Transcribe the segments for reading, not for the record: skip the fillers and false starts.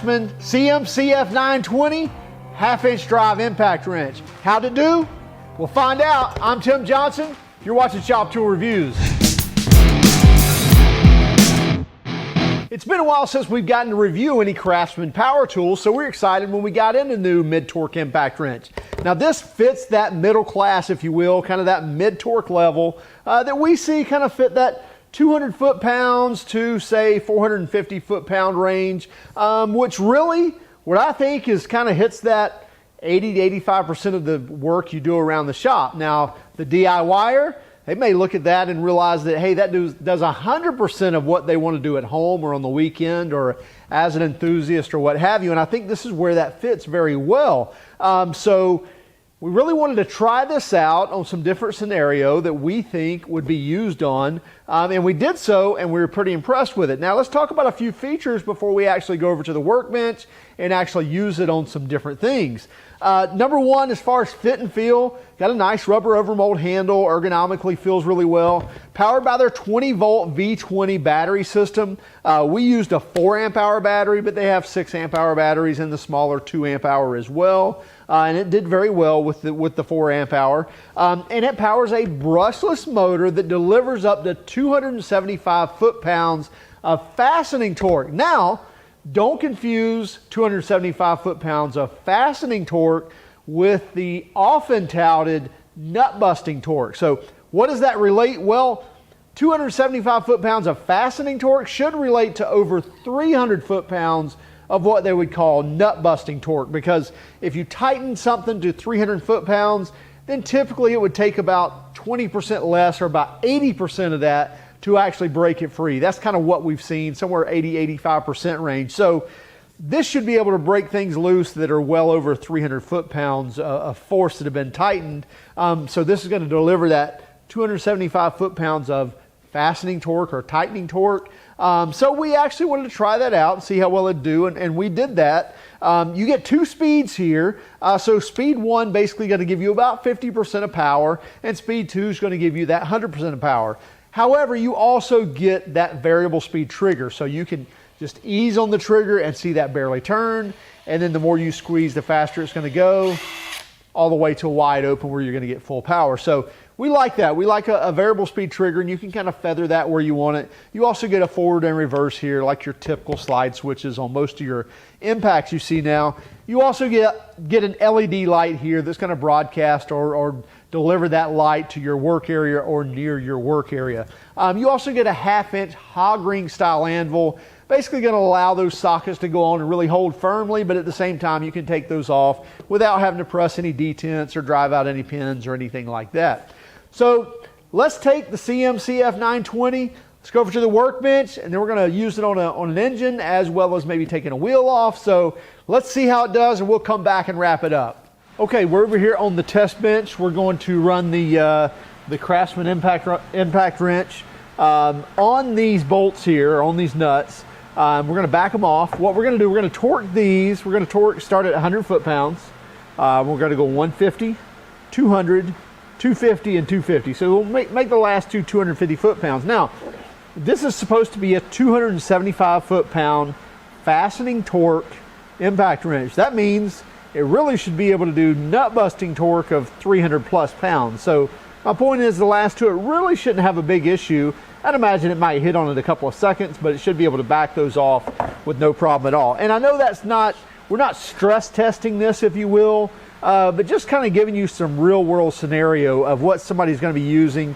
Craftsman CMCF920 half-inch drive impact wrench. How'd it do? We'll find out. I'm Tim Johnson. You're watching Shop Tool Reviews. It's been a while since we've gotten to review any Craftsman power tools, so we're excited when we got into the new mid-torque impact wrench. Now this fits that middle class, if you will, kind of that mid-torque level that we see kind of fit that 200 foot-pounds to say 450 foot-pound range, which really, what I think is kind of hits that 80 to 85% of the work you do around the shop. Now, the DIYer, they may look at that and realize that, hey, that does 100% of what they want to do at home or on the weekend or as an enthusiast or what have you. And I think this is where that fits very well. So we really wanted to try this out on some different scenario that we think would be used on. And we did so, and we were pretty impressed with it. Now let's talk about a few features before we actually go over to the workbench and actually use it on some different things. Number one, as far as fit and feel, got a nice rubber overmold handle, ergonomically feels really well. Powered by their 20 volt V20 battery system. We used a 4 amp hour battery, but they have 6 amp hour batteries and the smaller 2 amp hour as well. And it did very well with the 4 amp hour. And it powers a brushless motor that delivers up to 275 foot-pounds of fastening torque. Now, don't confuse 275 foot-pounds of fastening torque with the often touted nut-busting torque. So what does that relate? Well, 275 foot-pounds of fastening torque should relate to over 300 foot-pounds of what they would call nut-busting torque, because if you tighten something to 300 foot-pounds, then typically it would take about 20% less or about 80% of that to actually break it free. That's kind of what we've seen, somewhere 80-85% range. So this should be able to break things loose that are well over 300 foot-pounds of force that have been tightened. So this is going to deliver that 275 foot-pounds of fastening torque or tightening torque. So we actually wanted to try that out and see how well it'd do, and we did that. You get 2 speeds here. So speed 1 basically going to give you about 50% of power, and speed 2 is going to give you that 100% of power. However, you also get that variable speed trigger, so you can just ease on the trigger and see that barely turn, and then the more you squeeze, the faster it's going to go, all the way to wide open where you're going to get full power. So we like that. We like a variable speed trigger, and you can kind of feather that where you want it. You also get a forward and reverse here, like your typical slide switches on most of your impacts you see now. You also get an LED light here that's going to broadcast or deliver that light to your work area or near your work area. You also get a 1/2 inch hogring-style anvil, basically going to allow those sockets to go on and really hold firmly, but at the same time you can take those off without having to press any detents or drive out any pins or anything like that. So let's take the CMCF920, let's go over to the workbench, and then we're going to use it on an engine as well as maybe taking a wheel off. So let's see how it does, and we'll come back and wrap it up. Okay, we're over here on the test bench. We're going to run the Craftsman impact wrench on these bolts here, on these nuts. We're going to back them off. What we're going to do, we're going to torque these. We're going to start at 100 foot-pounds. We're going to go 150, 200, 250, and 250. So we'll make the last two 250 foot-pounds. Now, this is supposed to be a 275 foot-pound fastening torque impact wrench. That means it really should be able to do nut-busting torque of 300 plus pounds. So my point is the last two, it really shouldn't have a big issue. I'd imagine it might hit on it a couple of seconds, but it should be able to back those off with no problem at all. And I know we're not stress testing this, if you will, but just kind of giving you some real world scenario of what somebody's going to be using.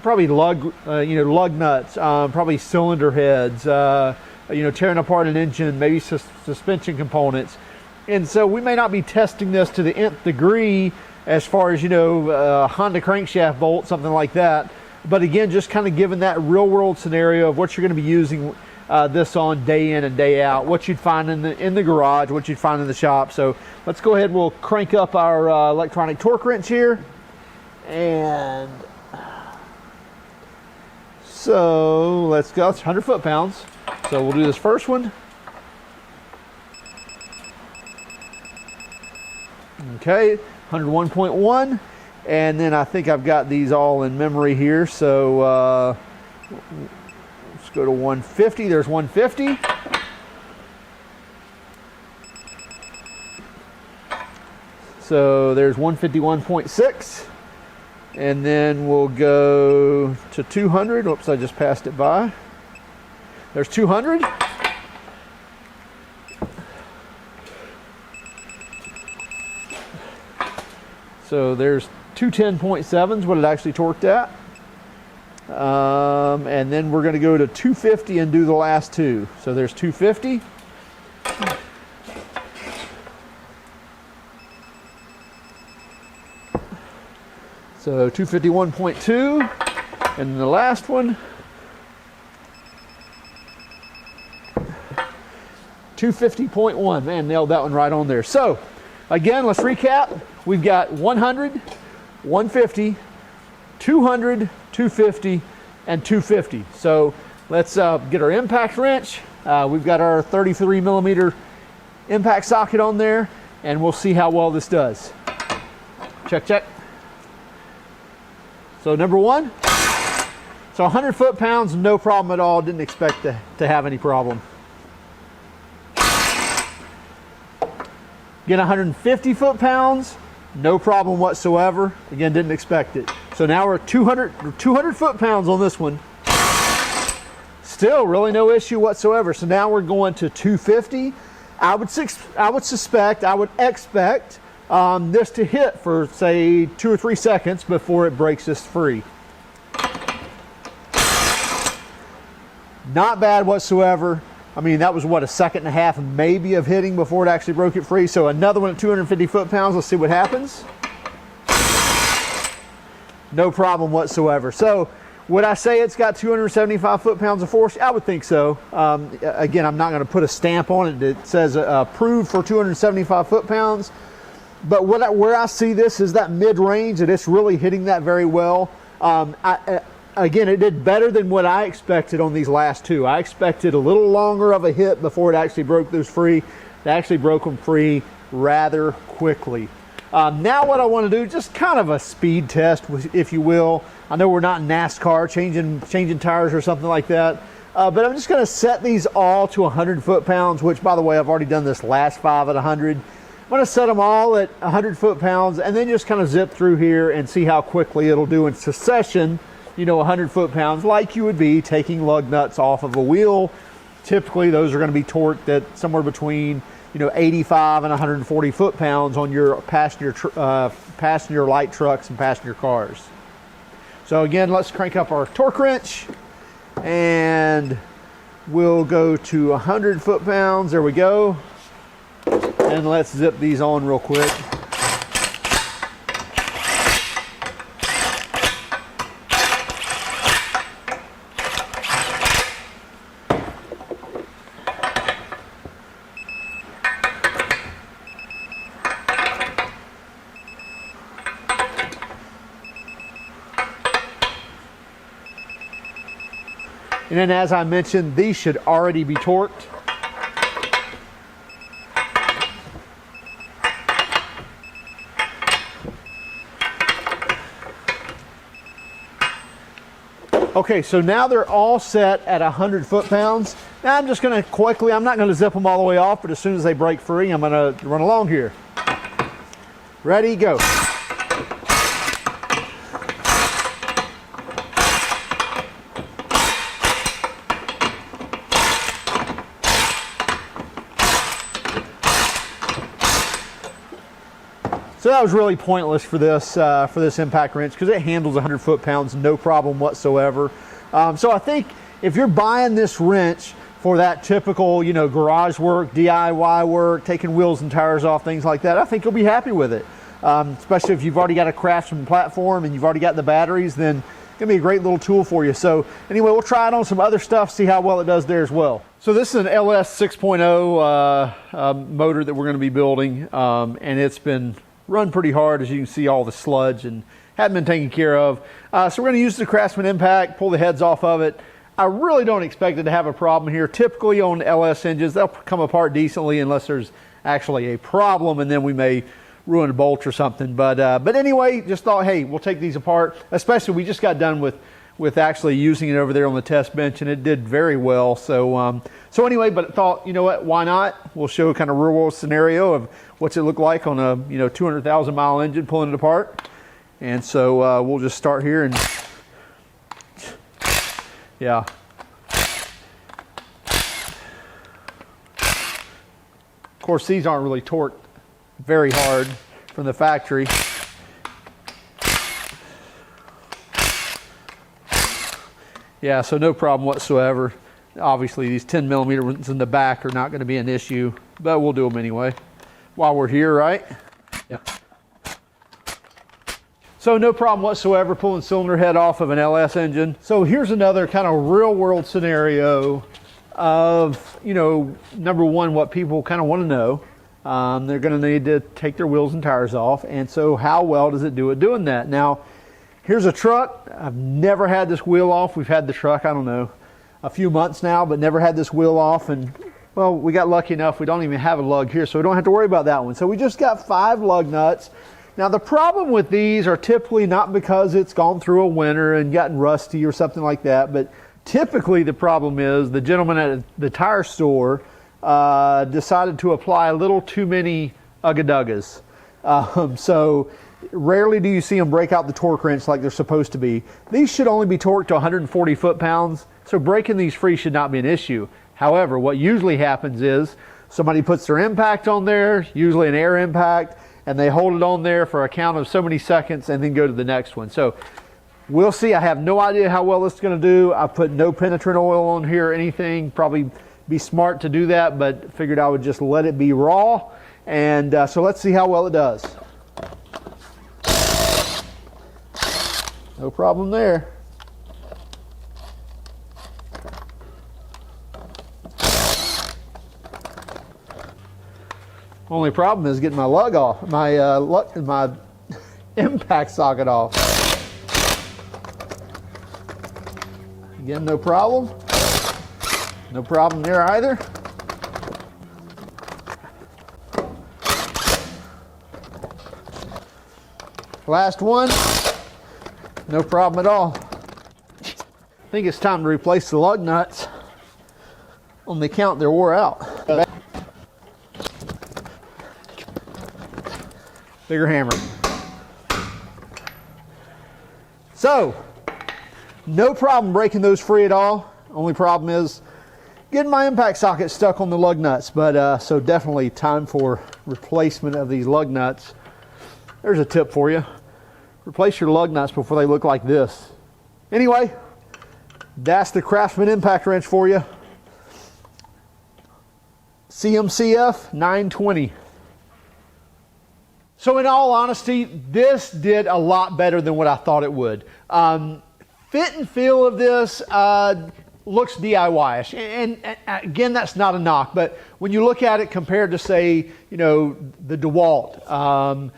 Probably lug nuts, probably cylinder heads, tearing apart an engine, maybe suspension components. And so we may not be testing this to the nth degree as far as, Honda crankshaft bolt, something like that. But again, just kind of giving that real world scenario of what you're going to be using this on day in and day out, what you'd find in the garage, what you'd find in the shop. So let's go ahead, we'll crank up our electronic torque wrench here. And so let's go, it's 100 foot-pounds. So we'll do this first one. Okay, 101.1, and then I think I've got these all in memory here, so let's go to 150. There's 150. So there's 151.6, and then we'll go to 200. Oops, I just passed it by. There's 200. So there's 210.7 is what it actually torqued at. And then we're going to go to 250 and do the last two. So there's 250. So 251.2, and then the last one, 250.1. Man, nailed that one right on there. So again, let's recap. We've got 100, 150, 200, 250, and 250. So let's get our impact wrench. We've got our 33 millimeter impact socket on there, and we'll see how well this does. Check, check. So number one, so 100 foot-pounds, no problem at all. Didn't expect to have any problem. Again, 150 foot-pounds, no problem whatsoever. Again, didn't expect it. So now we're 200 foot-pounds on this one. Still really no issue whatsoever. So now we're going to 250. I would expect this to hit for say 2 or 3 seconds before it breaks this free. Not bad whatsoever. I mean, that was what, a second and a half maybe of hitting before it actually broke it free. So another one at 250 foot-pounds. Let's see what happens. No problem whatsoever. So would I say it's got 275 foot-pounds of force? I would think so. Again, I'm not going to put a stamp on it that says approved for 275 foot-pounds. But where I see this is that mid-range, and it's really hitting that very well. Again, it did better than what I expected on these last two. I expected a little longer of a hit before it actually broke those free. It actually broke them free rather quickly. Now what I want to do, just kind of a speed test, if you will. I know we're not in NASCAR changing tires or something like that. But I'm just going to set these all to 100 foot-pounds, which, by the way, I've already done this last 5 at 100. I'm going to set them all at 100 foot-pounds and then just kind of zip through here and see how quickly it'll do in succession. 100 foot-pounds, like you would be taking lug nuts off of a wheel. Typically, those are going to be torqued at somewhere between 85 and 140 foot-pounds on your passenger light trucks and passenger cars. So again, let's crank up our torque wrench, and we'll go to 100 foot-pounds. There we go. And let's zip these on real quick. And then, as I mentioned, these should already be torqued. Okay, so now they're all set at 100 foot-pounds. Now I'm just going to quickly, I'm not going to zip them all the way off, but as soon as they break free, I'm going to run along here. Ready, go. So that was really pointless for this impact wrench because it handles 100 foot-pounds no problem whatsoever. So I think if you're buying this wrench for that typical, garage work, DIY work, taking wheels and tires off, things like that, I think you'll be happy with it. Especially if you've already got a Craftsman platform and you've already got the batteries, then it's gonna be a great little tool for you. So anyway, we'll try it on some other stuff, see how well it does there as well. So this is an LS 6.0 motor that we're gonna be building, and it's been run pretty hard, as you can see all the sludge and hadn't been taken care of. So we're going to use the Craftsman impact, pull the heads off of it. I really don't expect it to have a problem here. Typically on LS engines, they'll come apart decently unless there's actually a problem, and then we may ruin a bolt or something. But anyway, just thought, hey, we'll take these apart. Especially, we just got done with with actually using it over there on the test bench, and it did very well. So so anyway, but thought, you know what, why not? We'll show kind of real world scenario of what's it look like on a 200,000 mile engine pulling it apart. And so we'll just start here, and yeah. Of course, these aren't really torqued very hard from the factory. Yeah, so no problem whatsoever. Obviously, these 10 millimeter ones in the back are not going to be an issue, but we'll do them anyway while we're here, right? Yeah. So no problem whatsoever pulling cylinder head off of an LS engine. So here's another kind of real world scenario of, number one, what people kind of want to know. They're going to need to take their wheels and tires off. And so how well does it do at doing that? Now, here's a truck. I've never had this wheel off. We've had the truck, I don't know, a few months now, but never had this wheel off. And well, we got lucky enough. We don't even have a lug here, so we don't have to worry about that one. So we just got 5 lug nuts. Now the problem with these are typically not because it's gone through a winter and gotten rusty or something like that, but typically the problem is the gentleman at the tire store decided to apply a little too many ugga-duggas. So rarely do you see them break out the torque wrench like they're supposed to be. These should only be torqued to 140 foot-pounds, so breaking these free should not be an issue. However, what usually happens is somebody puts their impact on there, usually an air impact, and they hold it on there for a count of so many seconds and then go to the next one. So we'll see. I have no idea how well this is going to do. I put no penetrant oil on here or anything. Probably be smart to do that, but figured I would just let it be raw. And so let's see how well it does. No problem there. Only problem is getting my lug off, my impact socket off. Again, no problem. No problem there either. Last one. No problem at all. I think it's time to replace the lug nuts. On the count, they're wore out. Bigger hammer. So, no problem breaking those free at all. Only problem is getting my impact socket stuck on the lug nuts. But so definitely time for replacement of these lug nuts. There's a tip for you. Replace your lug nuts before they look like this. Anyway, that's the Craftsman impact wrench for you. CMCF 920. So in all honesty, this did a lot better than what I thought it would. Fit and feel of this looks DIY-ish. And again, that's not a knock, but when you look at it compared to, say, the DeWalt,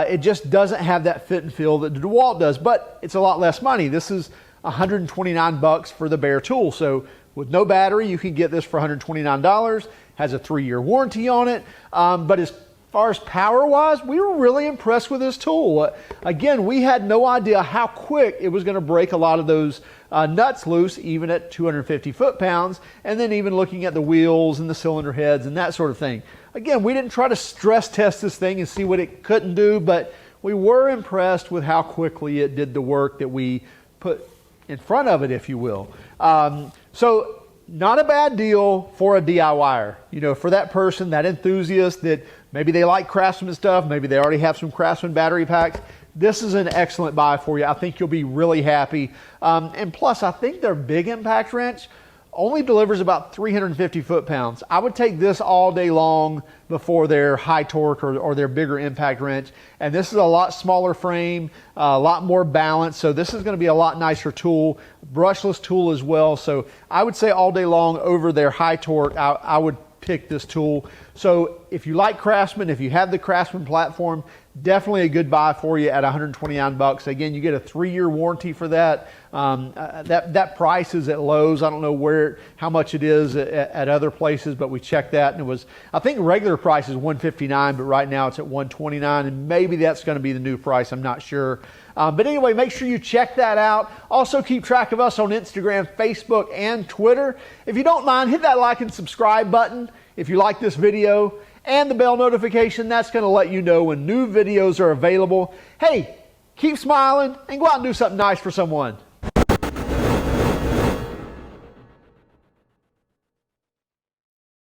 it just doesn't have that fit and feel that the DeWalt does, but it's a lot less money. This is $129 for the bare tool. So with no battery, you can get this for $129. Has a 3-year warranty on it. But as far as power-wise, we were really impressed with this tool. Again, we had no idea how quick it was going to break a lot of those nuts loose, even at 250 foot-pounds, and then even looking at the wheels and the cylinder heads and that sort of thing. Again, we didn't try to stress test this thing and see what it couldn't do, but we were impressed with how quickly it did the work that we put in front of it, if you will. So not a bad deal for a DIYer. For that person, that enthusiast that maybe they like Craftsman stuff, maybe they already have some Craftsman battery packs. This is an excellent buy for you. I think you'll be really happy. And plus, I think their big impact wrench only delivers about 350 foot-pounds. I would take this all day long before their high torque or their bigger impact wrench. And this is a lot smaller frame, a lot more balance. So this is going to be a lot nicer tool, brushless tool as well. So I would say all day long over their high torque, I would pick this tool. So if you like Craftsman, if you have the Craftsman platform, definitely a good buy for you at $129. Again, you get a 3-year warranty for that. That price is at Lowe's. I don't know how much it is at other places, but we checked that, and it was, I think regular price is $159, but right now it's at $129, and maybe that's going to be the new price. I'm not sure. But anyway, make sure you check that out. Also keep track of us on Instagram, Facebook, and Twitter. If you don't mind, hit that like and subscribe button if you like this video, and the bell notification. That's going to let you know when new videos are available. Hey, keep smiling and go out and do something nice for someone.